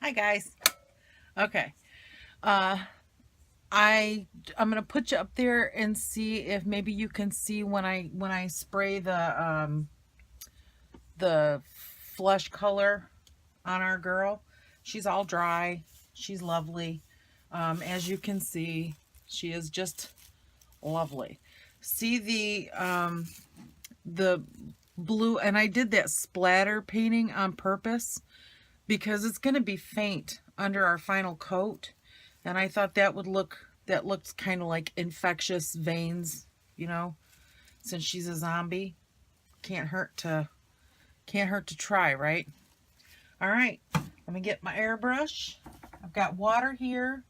Hi guys. Okay. Uh I'm gonna put you up there and see if maybe you can see when I spray the flesh color on our girl. She's all dry. She's lovely. As you can see, she is just lovely. See the blue, and I did that splatter painting on purpose because it's going to be faint under our final coat, and I thought that looked kind of like infectious veins, you know, since she's a zombie. Can't hurt to try, right? All right, let me get my airbrush. I've got water here.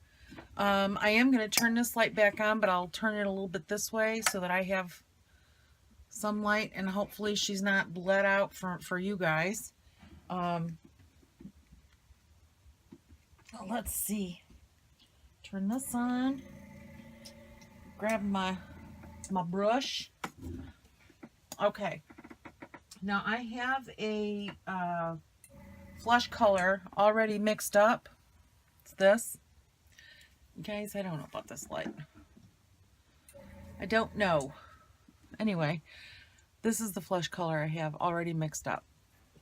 I am going to turn this light back on, but I'll turn it a little bit this way so that I have some light, and hopefully she's not bled out for you guys. Let's see. Turn this on. Grab my brush. Okay. Now I have a flesh color already mixed up. It's this. Guys, I don't know about this light. I don't know. Anyway, this is the flesh color I have already mixed up.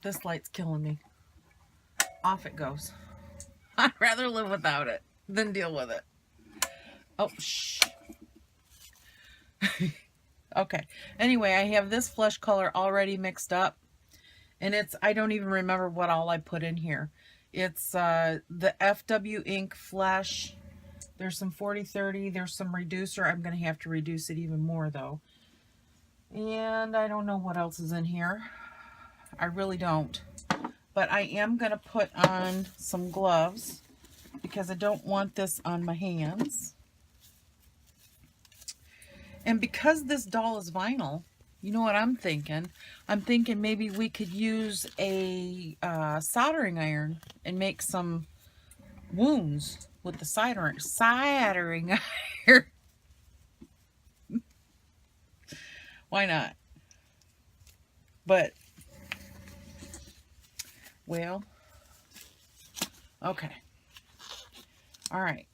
This light's killing me. Off it goes. I'd rather live without it than deal with it. Oh, shh. Okay. Anyway, I have this flesh color already mixed up. And I don't even remember what all I put in here. It's the FW ink flesh. There's some 40/30. There's some reducer. I'm going to have to reduce it even more, though. And I don't know what else is in here. I really don't. But I am going to put on some gloves because I don't want this on my hands. And because this doll is vinyl, you know what I'm thinking? I'm thinking maybe we could use a soldering iron and make some wounds with the soldering iron. Why not? But, well, okay. All right.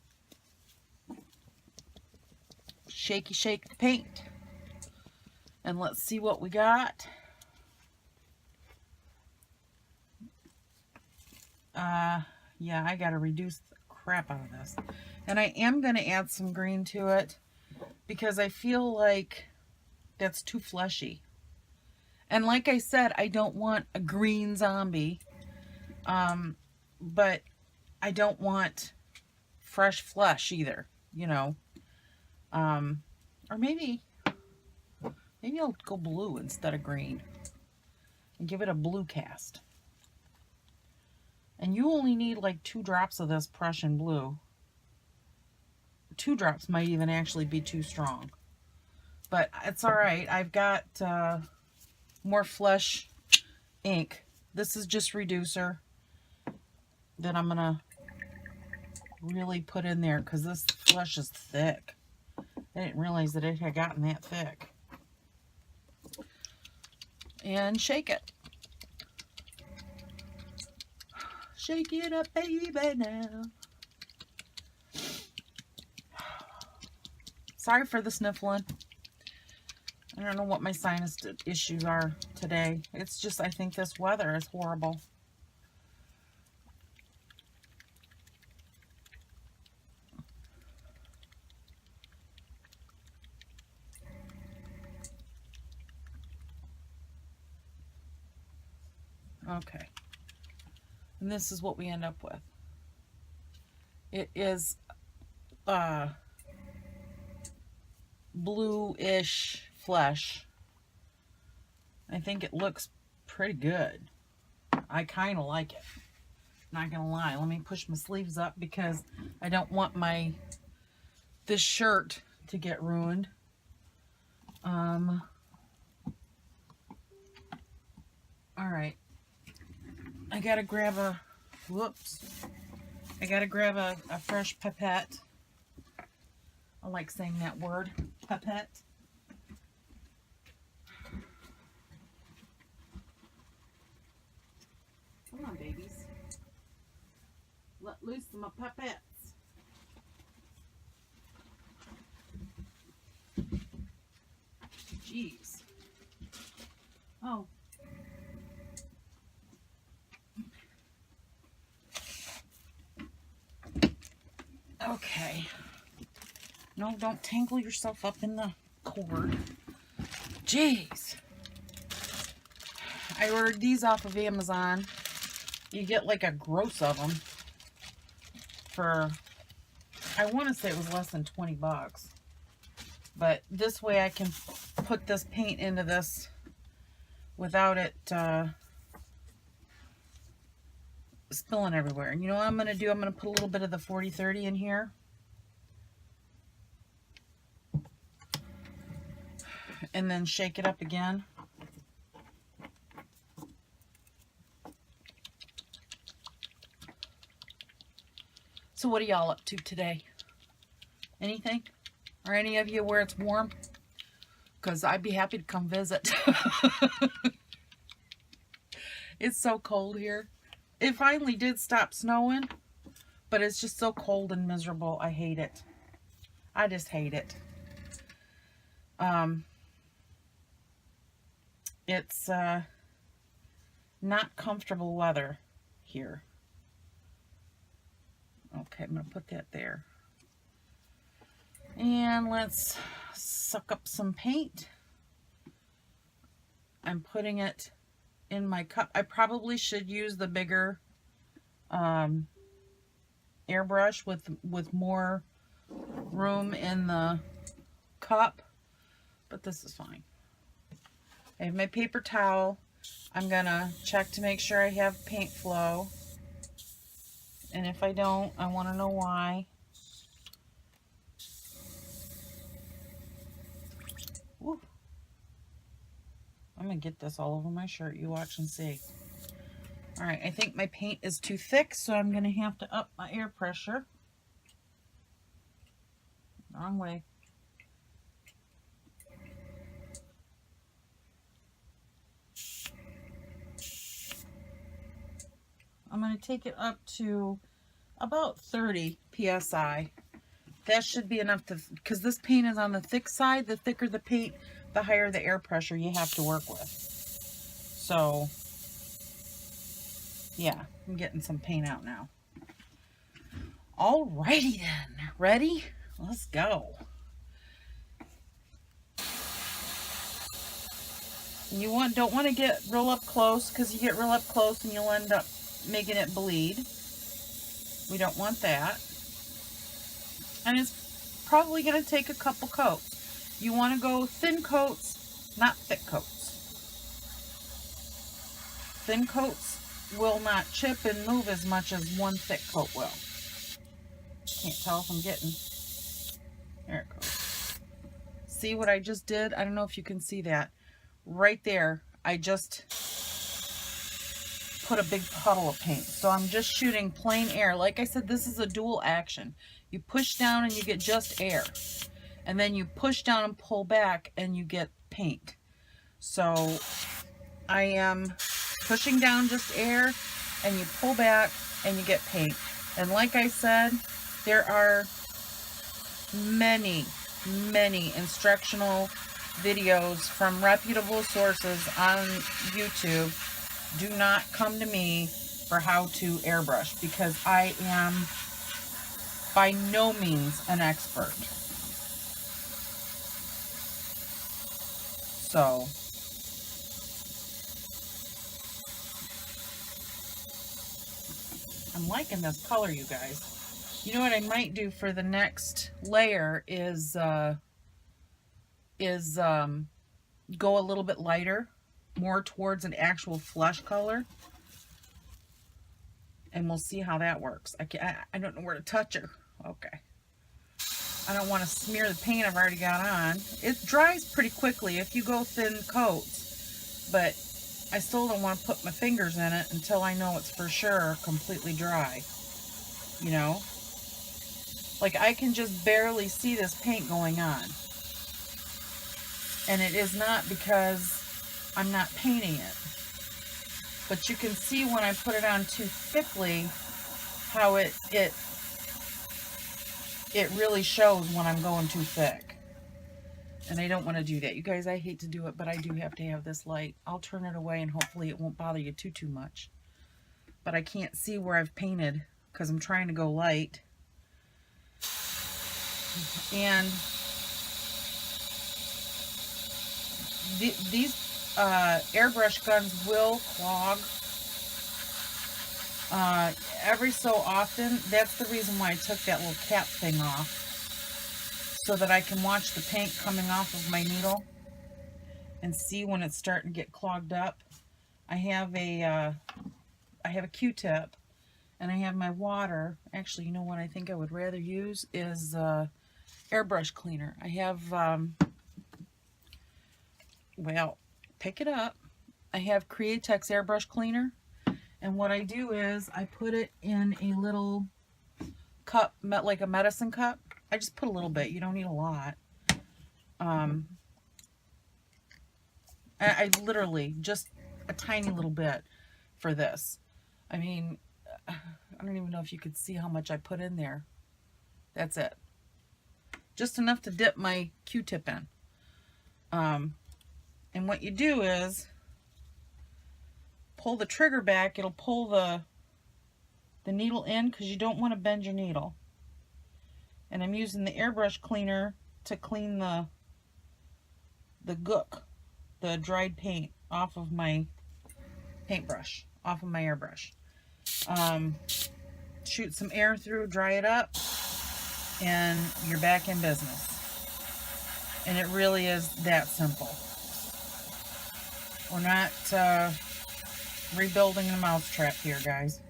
Shaky shake the paint. And let's see what we got. Yeah, I gotta reduce the crap out of this. And I am gonna add some green to it because I feel like that's too fleshy. And like I said, I don't want a green zombie. But I don't want fresh flesh either, you know. Or maybe I'll go blue instead of green and give it a blue cast. And you only need like 2 drops of this Prussian blue. 2 drops might even actually be too strong. But it's all right. I've got more flesh ink. This is just reducer that I'm going to really put in there because this flesh is thick. I didn't realize that it had gotten that thick. And shake it. Shake it up, baby, now. Sorry for the sniffling. I don't know what my sinus issues are today. It's just, I think this weather is horrible. Okay. And this is what we end up with. It is blue-ish flesh. I think it looks pretty good. I kind of like it. Not gonna lie. Let me push my sleeves up because I don't want this shirt to get ruined. All right. I gotta grab a fresh pipette. I like saying that word, pipette. Come on, babies. loose my puppets. Jeez. Oh. Okay. No, don't tangle yourself up in the cord. Jeez. I ordered these off of Amazon. You get like a gross of them for, I want to say it was less than 20 bucks. But this way I can put this paint into this without it spilling everywhere. And you know what I'm going to do? I'm going to put a little bit of the 40-30 in here. And then shake it up again. So what are y'all up to today? Anything? Or any of you where it's warm? Because I'd be happy to come visit. It's so cold here. It finally did stop snowing, but it's just so cold and miserable. I hate it. I just hate it. It's not comfortable weather here. Okay, I'm going to put that there. And let's suck up some paint. I'm putting it in my cup. I probably should use the bigger airbrush with more room in the cup, but this is fine. I have my paper towel. I'm gonna check to make sure I have paint flow, and if I don't, I want to know why. Woo. I'm gonna get this all over my shirt. You watch and see. All right, I think my paint is too thick, so I'm gonna have to up my air pressure. Wrong way. I'm going to take it up to about 30 psi. That should be enough to, because this paint is on the thick side. The thicker the paint, the higher the air pressure you have to work with. So, yeah, I'm getting some paint out now. Alrighty then. Ready? Let's go. You don't want to get real up close, because you get real up close and you'll end up making it bleed. We don't want that. And it's probably going to take a couple coats. You want to go thin coats, not thick coats. Thin coats will not chip and move as much as one thick coat will. Can't tell if I'm getting... There it goes. See what I just did? I don't know if you can see that. Right there, I just put a big puddle of paint. So I'm just shooting plain air. Like I said, this is a dual action. You push down and you get just air. And then you push down and pull back and you get paint. So I am pushing down just air and you pull back and you get paint. And like I said, there are many instructional videos from reputable sources on YouTube. Do not come to me for how to airbrush, because I am by no means an expert. So I'm liking this color, you guys. You know what I might do for the next layer is go a little bit lighter, more towards an actual flesh color, and we'll see how that works. I don't know where to touch her. Okay. I don't want to smear the paint I've already got on. It dries pretty quickly if you go thin coats, but I still don't want to put my fingers in it until I know it's for sure completely dry. You know? Like, I can just barely see this paint going on. And it is not because I'm not painting it. But you can see when I put it on too thickly how it really shows when I'm going too thick. And I don't want to do that. You guys, I hate to do it, but I do have to have this light. I'll turn it away and hopefully it won't bother you too much. But I can't see where I've painted because I'm trying to go light. And these airbrush guns will clog every so often. That's the reason why I took that little cap thing off, so that I can watch the paint coming off of my needle and see when it's starting to get clogged up. I have a Q-tip and I have my water. Actually, you know what I think I would rather use is airbrush cleaner. I have, well, pick it up. I have Createx airbrush cleaner. And what I do is I put it in a little cup, like a medicine cup. I just put a little bit. You don't need a lot. I literally just a tiny little bit for this. I mean, I don't even know if you could see how much I put in there. That's it. Just enough to dip my Q-tip in. And what you do is pull the trigger back. It'll pull the needle in because you don't want to bend your needle. And I'm using the airbrush cleaner to clean the gook, the dried paint, off of my paintbrush, off of my airbrush. Shoot some air through, dry it up, and you're back in business. And it really is that simple. We're not rebuilding a mousetrap here, guys.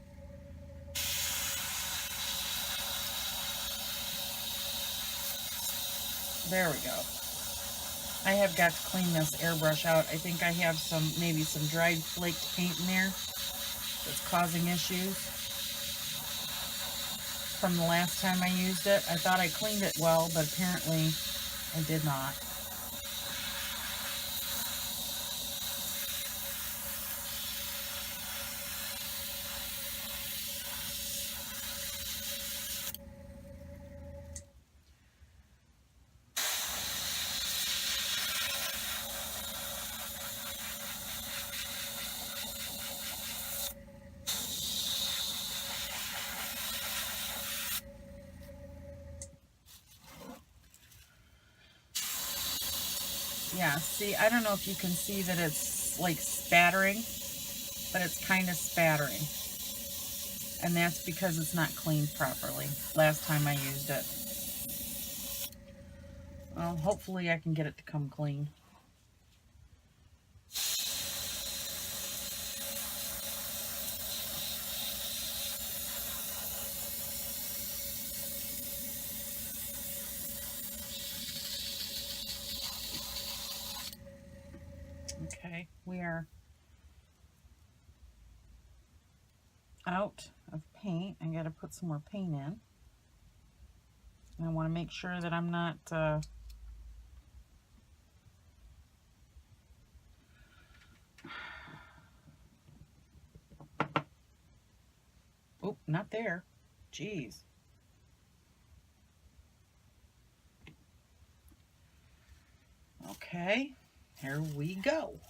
There we go. I have got to clean this airbrush out. I think I have maybe some dried flaked paint in there that's causing issues from the last time I used it. I thought I cleaned it well, but apparently I did not. Yeah, see, I don't know if you can see that it's like spattering, but it's kind of spattering. And that's because it's not cleaned properly last time I used it. Well, hopefully I can get it to come clean. Okay, we are out of paint. I gotta put some more paint in. And I want to make sure that I'm not oh, not there. Jeez. Okay, here we go.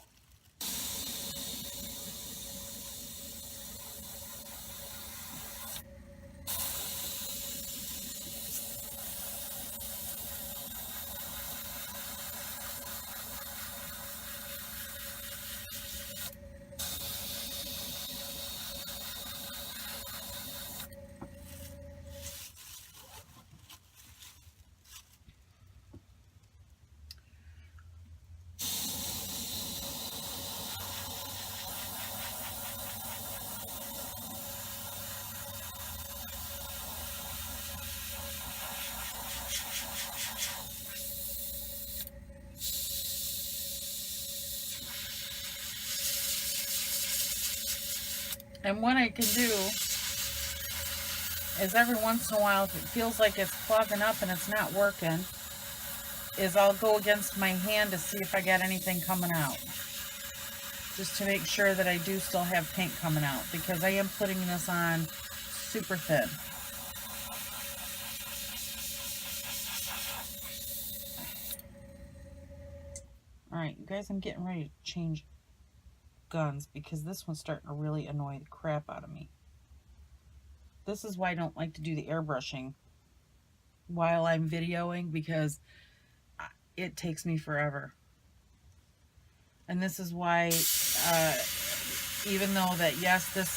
And what I can do is every once in a while, if it feels like it's clogging up and it's not working, is I'll go against my hand to see if I got anything coming out. Just to make sure that I do still have paint coming out, because I am putting this on super thin. All right, you guys, I'm getting ready to change guns because this one's starting to really annoy the crap out of me. This is why I don't like to do the airbrushing while I'm videoing, because it takes me forever. And this is why, even though that, yes, this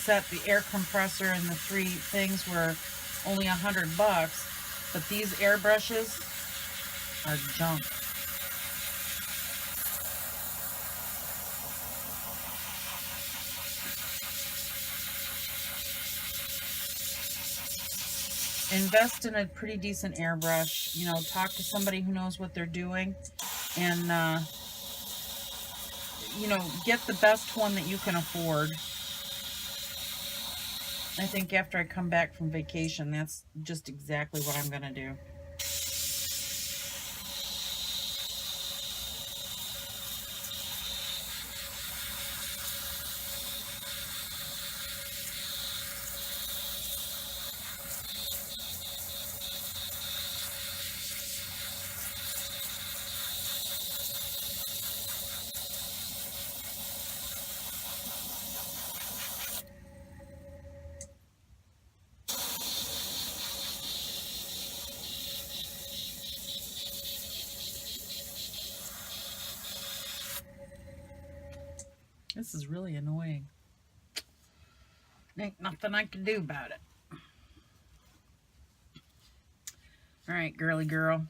set, the air compressor and the 3 things were only $100, but these airbrushes are junk. Invest in a pretty decent airbrush. You know, talk to somebody who knows what they're doing, and you know, get the best one that you can afford. I think after I come back from vacation, that's just exactly what I'm gonna do. This is really annoying. Ain't nothing I can do about it. All right, girly girl.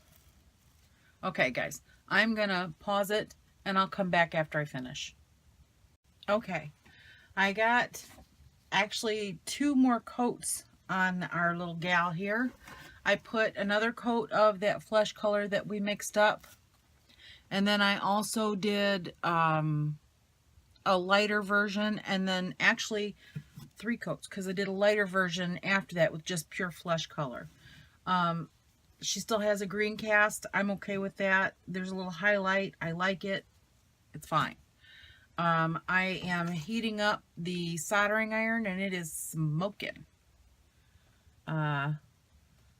Okay, guys, I'm gonna pause it and I'll come back after I finish. Okay, I got actually 2 more coats on our little gal here. I put another coat of that flesh color that we mixed up, and then I also did a lighter version, and then actually 3 coats, because I did a lighter version after that with just pure flesh color. She still has a green cast. I'm okay with that. There's a little highlight. I like it. It's fine. I am heating up the soldering iron, and it is smoking.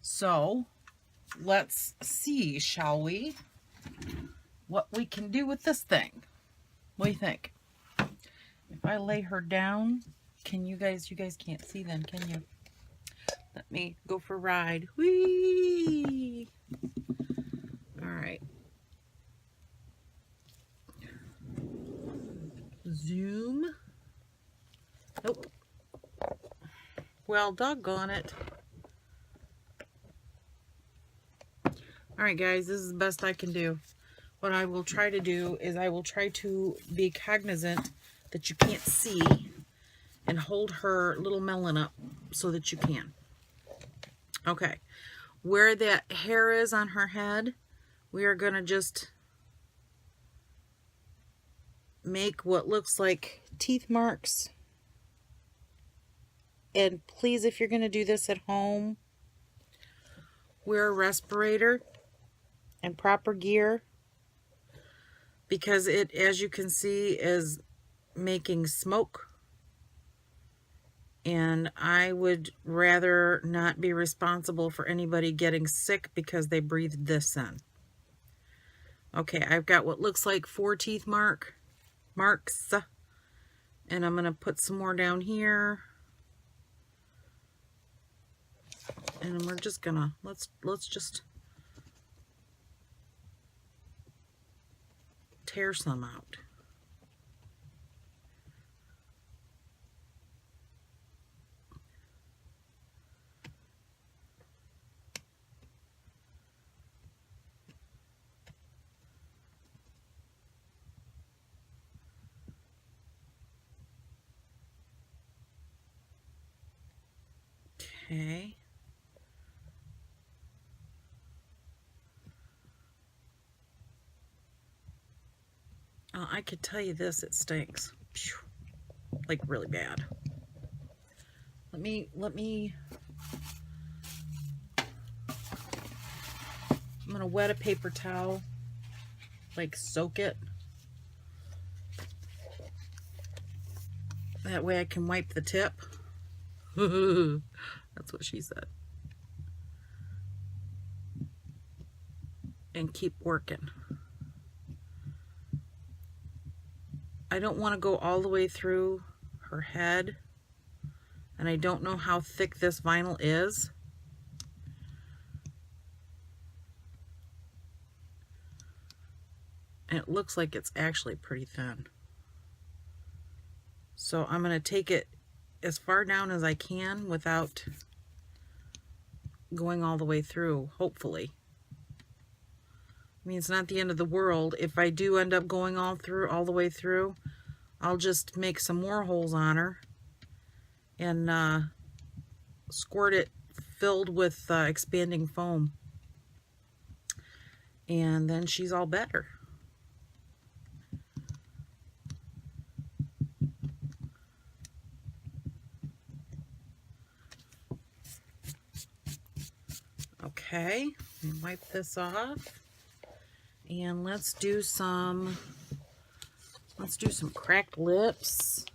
So let's see, shall we, what we can do with this thing. What do you think? If I lay her down, can you guys can't see then, can you? Let me go for a ride. Whee! All right. Zoom. Nope. Well, doggone it. All right, guys, this is the best I can do. What I will try to do is I will try to be cognizant that you can't see and hold her little melon up so that you can. Okay, where that hair is on her head, we are going to just make what looks like teeth marks. And please, if you're going to do this at home, wear a respirator and proper gear, because it, as you can see, is making smoke, and I would rather not be responsible for anybody getting sick because they breathed this in. Okay, I've got what looks like 4 teeth marks, and I'm going to put some more down here, and we're just gonna let's just tear some out. Okay. I could tell you this, it stinks. Phew. Like really bad. Let me I'm gonna wet a paper towel, like soak it. That way I can wipe the tip. That's what she said. And keep working. I don't want to go all the way through her head, and I don't know how thick this vinyl is. And it looks like it's actually pretty thin. So I'm going to take it as far down as I can without going all the way through, hopefully. I mean, it's not the end of the world. If I do end up going all the way through, I'll just make some more holes on her and squirt it filled with expanding foam. And then she's all better. Okay, wipe this off, and let's do some cracked lips.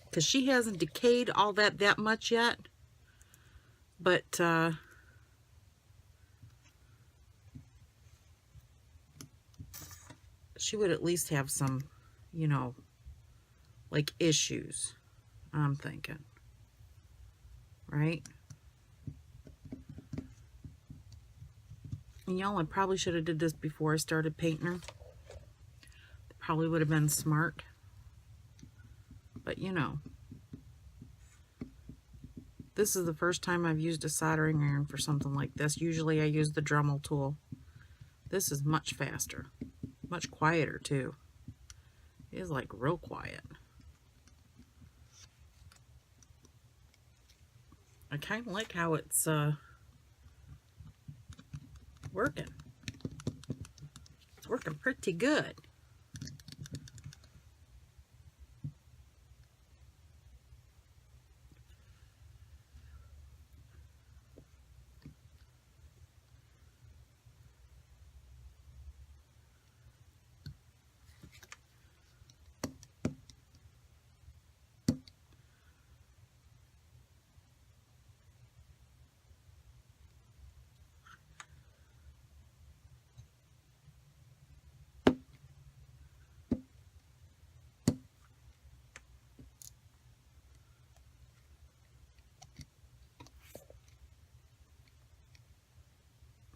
Because she hasn't decayed all that much yet, but she would at least have some, you know, like issues, I'm thinking, right? And y'all, I probably should have did this before I started painting her. Probably would have been smart, but you know, this is the first time I've used a soldering iron for something like this. Usually I use the Dremel tool. This is much faster, much quieter too. It is like real quiet. I kind of like how it's working. It's working pretty good.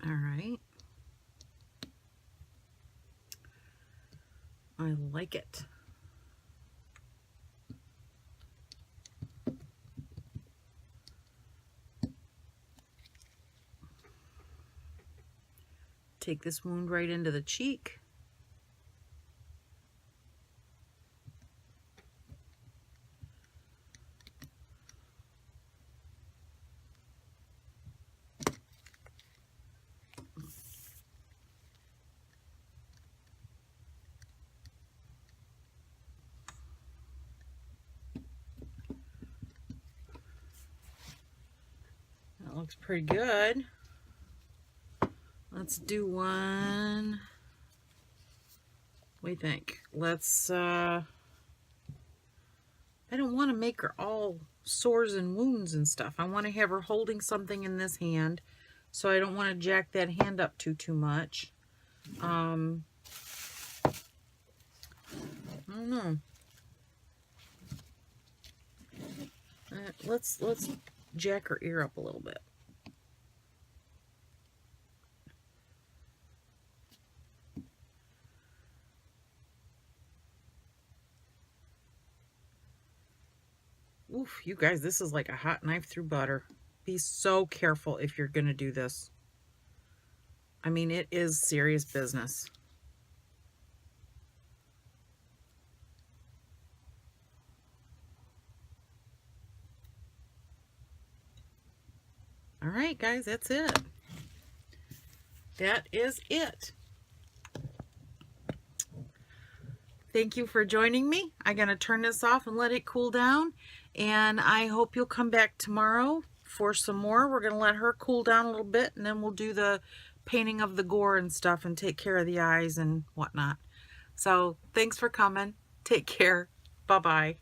All right. I like it. Take this wound right into the cheek. That looks pretty good. Let's do one. What do you think? Let's, I don't want to make her all sores and wounds and stuff. I want to have her holding something in this hand, so I don't want to jack that hand up too much. I don't know. Let's jack her ear up a little bit. Oof, you guys, this is like a hot knife through butter. Be so careful if you're going to do this. I mean, it is serious business. All right, guys, that's it. That is it. Thank you for joining me. I'm going to turn this off and let it cool down. And I hope you'll come back tomorrow for some more. We're going to let her cool down a little bit, and then we'll do the painting of the gore and stuff and take care of the eyes and whatnot. So thanks for coming. Take care. Bye-bye.